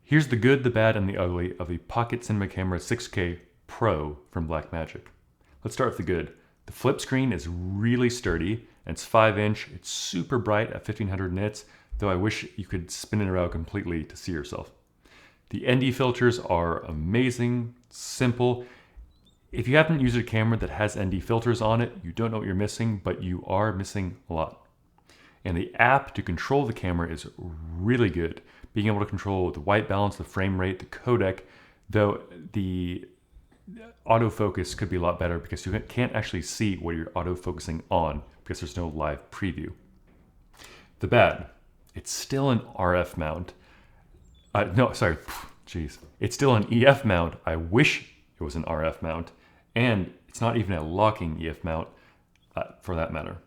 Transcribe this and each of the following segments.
Here's the good, the bad, and the ugly of the Pocket Cinema Camera 6K Pro from Blackmagic. Let's start with the good. The flip screen is really sturdy, and it's 5-inch. It's super bright at 1500 nits, though I wish you could spin it around completely to see yourself. The ND filters are amazing, simple. If you haven't used a camera that has ND filters on it, you don't know what you're missing, but you are missing a lot. And the app to control the camera is really good. Being able to control the white balance, the frame rate, the codec, though the autofocus could be a lot better because you can't actually see what you're autofocusing on because there's no live preview. The bad, it's still an RF mount. It's still an EF mount. I wish it was an RF mount, and it's not even a locking EF mount for that matter.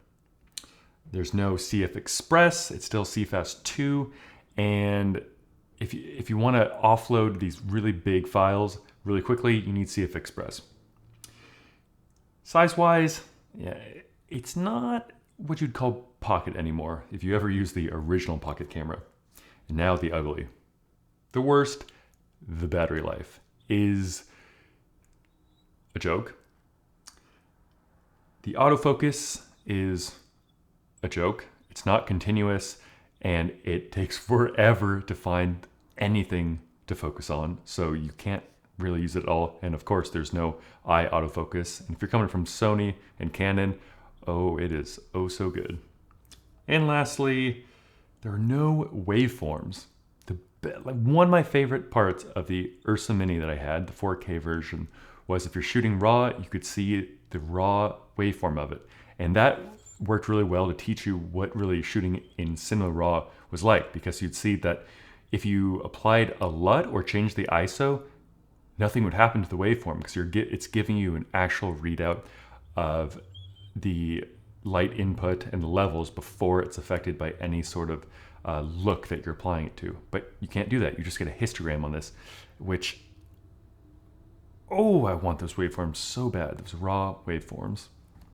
There's no CF Express, it's still CFast 2, and if you want to offload these really big files really quickly, you need CF Express. Size-wise, yeah, it's not what you'd call pocket anymore if you ever use the original pocket camera. And now the ugly. The worst, the battery life is a joke. The autofocus is a joke. It's not continuous, and it takes forever to find anything to focus on, so you can't really use it at all. And of course, there's no eye autofocus. And if you're coming from Sony and Canon, oh, it is oh so good. And lastly, there are no waveforms. One of my favorite parts of the Ursa Mini that I had, the 4K version, was if you're shooting RAW, you could see the RAW waveform of it. And that worked really well to teach you what really shooting in Cinema RAW was like, because you'd see that if you applied a LUT or changed the ISO, nothing would happen to the waveform because it's giving you an actual readout of the light input and the levels before it's affected by any sort of look that you're applying it to. But you can't do that. You just get a histogram on this, which, oh, I want those waveforms so bad, those RAW waveforms.